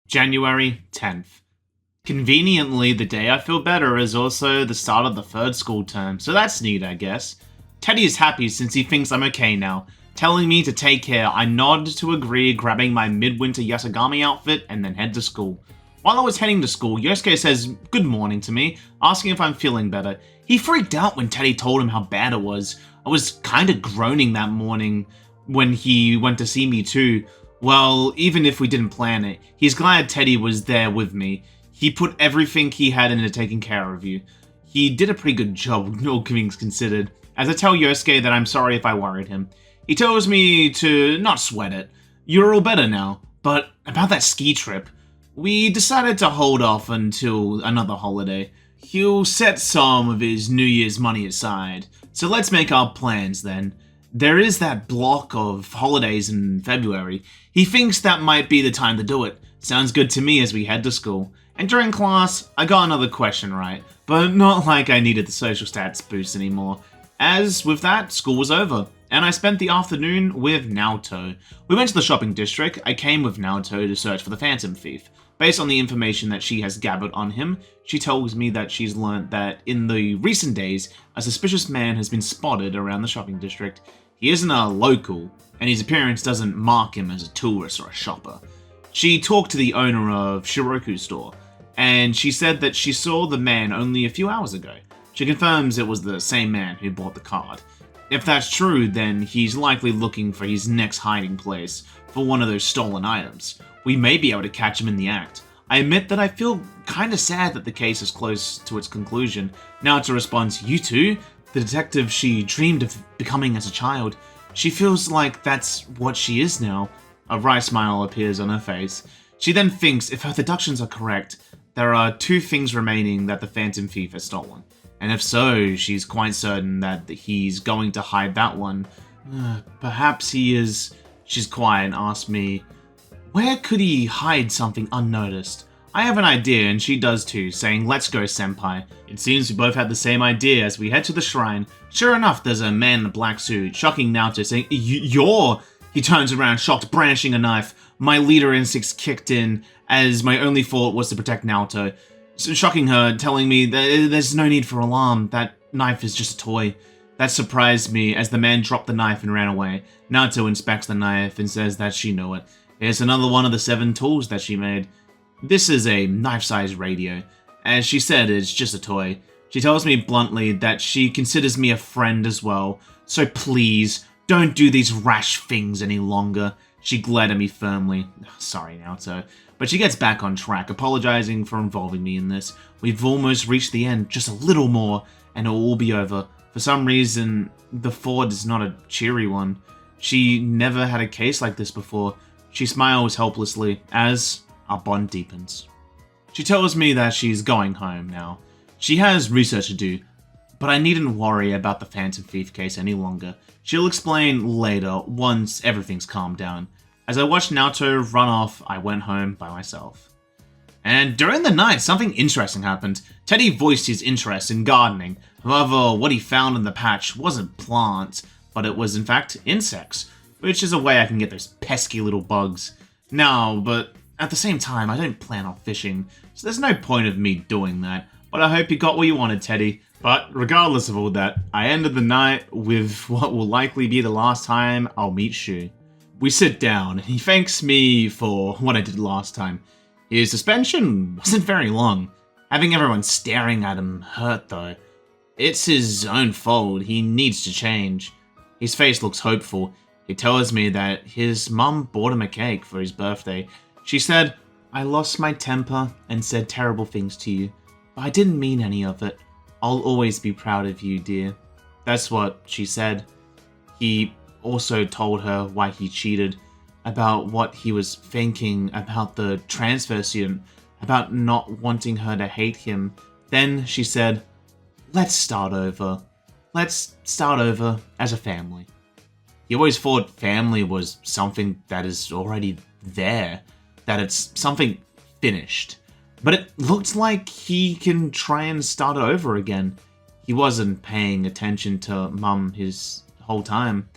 January 10th. Conveniently, the day I feel better is also the start of the third school term, so that's neat, I guess. Teddy is happy since he thinks I'm okay now, telling me to take care. I nod to agree, grabbing my midwinter Yasagami outfit, and then head to school. While I was heading to school, Yosuke says good morning to me, asking if I'm feeling better. He freaked out when Teddy told him how bad it was. I was kinda groaning that morning when he went to see me too. Well, even if we didn't plan it, he's glad Teddy was there with me. He put everything he had into taking care of you. He did a pretty good job, all things considered. As I tell Yosuke that I'm sorry if I worried him, he tells me to not sweat it. You're all better now. But about that ski trip, we decided to hold off until another holiday. He'll set some of his New Year's money aside, so let's make our plans then. There is that block of holidays in February. He thinks that might be the time to do it. Sounds good to me as we head to school. And during class, I got another question right, but not like I needed the social stats boost anymore. As with that, school was over, and I spent the afternoon with Naoto. We went to the shopping district. I came with Naoto to search for the Phantom Thief. Based on the information that she has gathered on him, she tells me that she's learnt that in the recent days, a suspicious man has been spotted around the shopping district. He isn't a local, and his appearance doesn't mark him as a tourist or a shopper. She talked to the owner of Shiroku's store, and she said that she saw the man only a few hours ago. She confirms it was the same man who bought the card. If that's true, then he's likely looking for his next hiding place for one of those stolen items. We may be able to catch him in the act. I admit that I feel kinda sad that the case is close to its conclusion. Naoto responds, "You too? The detective she dreamed of becoming as a child. She feels like that's what she is now." A wry smile appears on her face. She then thinks if her deductions are correct, there are two things remaining that the Phantom Thief has stolen. And if so, she's quite certain that he's going to hide that one. Perhaps he is. She's quiet and asks me, where could he hide something unnoticed? I have an idea, and she does too, saying, "Let's go, senpai." It seems we both had the same idea as we head to the shrine. Sure enough, there's a man in a black suit, shocking Naoto, saying, You're... He turns around, shocked, brandishing a knife. My leader instincts kicked in, as my only thought was to protect Naoto. So shocking her, telling me that there's no need for alarm, that knife is just a toy. That surprised me as the man dropped the knife and ran away. Naoto inspects the knife and says that she knew it. It's another one of the 7 tools that she made. This is a knife-sized radio. As she said, it's just a toy. She tells me bluntly that she considers me a friend as well, so please, don't do these rash things any longer. She glared at me firmly. Sorry, Naoto. But she gets back on track, apologizing for involving me in this. We've almost reached the end, just a little more, and it'll all be over. For some reason, the thought is not a cheery one. She never had a case like this before. She smiles helplessly as our bond deepens. She tells me that she's going home now. She has research to do, but I needn't worry about the Phantom Thief case any longer. She'll explain later once everything's calmed down. As I watched Naoto run off, I went home by myself. And during the night, something interesting happened. Teddy voiced his interest in gardening. However, what he found in the patch wasn't plants, but it was in fact insects, which is a way I can get those pesky little bugs. Now, but at the same time, I don't plan on fishing, so there's no point of me doing that. But I hope you got what you wanted, Teddy. But regardless of all that, I ended the night with what will likely be the last time I'll meet Shu. We sit down, and he thanks me for what I did last time. His suspension wasn't very long. Having everyone staring at him hurt though. It's his own fault, he needs to change. His face looks hopeful. He tells me that his mum bought him a cake for his birthday. She said, "I lost my temper and said terrible things to you, but I didn't mean any of it. I'll always be proud of you, dear." That's what she said. He also told her why he cheated, about what he was thinking about the transfer student, about not wanting her to hate him. Then she said, "Let's start over. Let's start over as a family." He always thought family was something that is already there, that it's something finished. But it looked like he can try and start over again. He wasn't paying attention to Mum his whole time.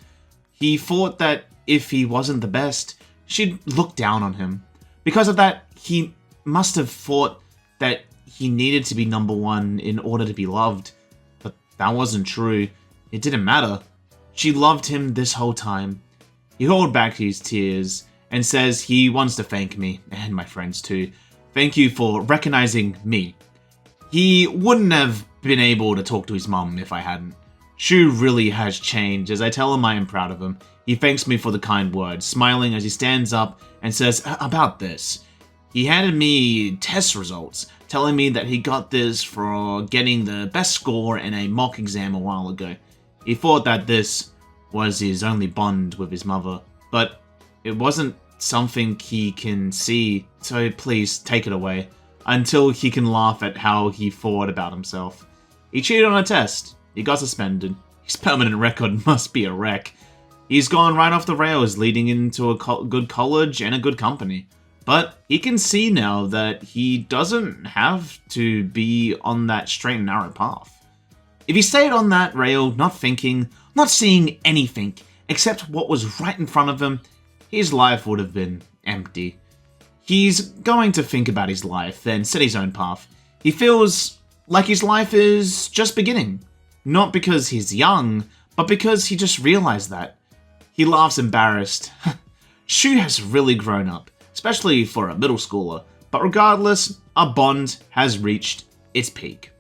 He thought that if he wasn't the best, she'd look down on him. Because of that, he must have thought that he needed to be number one in order to be loved. But that wasn't true. It didn't matter. She loved him this whole time. He held back his tears and says he wants to thank me, and my friends too. Thank you for recognizing me. He wouldn't have been able to talk to his mum if I hadn't. Shu really has changed. As I tell him I am proud of him, he thanks me for the kind words, smiling as he stands up and says, about this. He handed me test results, telling me that he got this for getting the best score in a mock exam a while ago. He thought that this was his only bond with his mother, but it wasn't something he can see, so please take it away, until he can laugh at how he thought about himself. He cheated on a test. He got suspended. His permanent record must be a wreck. He's gone right off the rails, leading into a good college and a good company. But he can see now that he doesn't have to be on that straight and narrow path. If he stayed on that rail, not thinking, not seeing anything except what was right in front of him, his life would have been empty. He's going to think about his life, then set his own path. He feels like his life is just beginning. Not because he's young, but because he just realized that. He laughs embarrassed. Shu has really grown up, especially for a middle schooler. But regardless, our bond has reached its peak.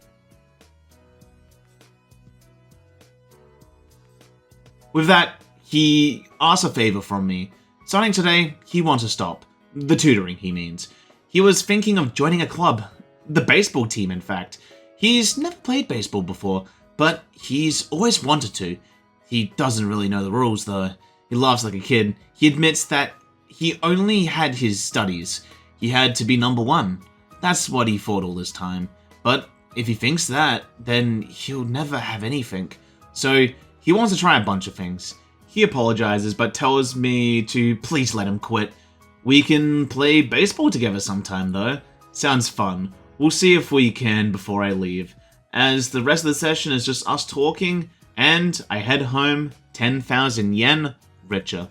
With that, he asks a favor from me. Starting today, he wants to stop. The tutoring, he means. He was thinking of joining a club. The baseball team, in fact. He's never played baseball before, but he's always wanted to. He doesn't really know the rules, though. He laughs like a kid. He admits that he only had his studies. He had to be number one. That's what he thought all this time. But if he thinks that, then he'll never have anything. So he wants to try a bunch of things. He apologizes, but tells me to please let him quit. We can play baseball together sometime, though. Sounds fun. We'll see if we can before I leave, as the rest of the session is just us talking, and I head home 10,000 yen richer.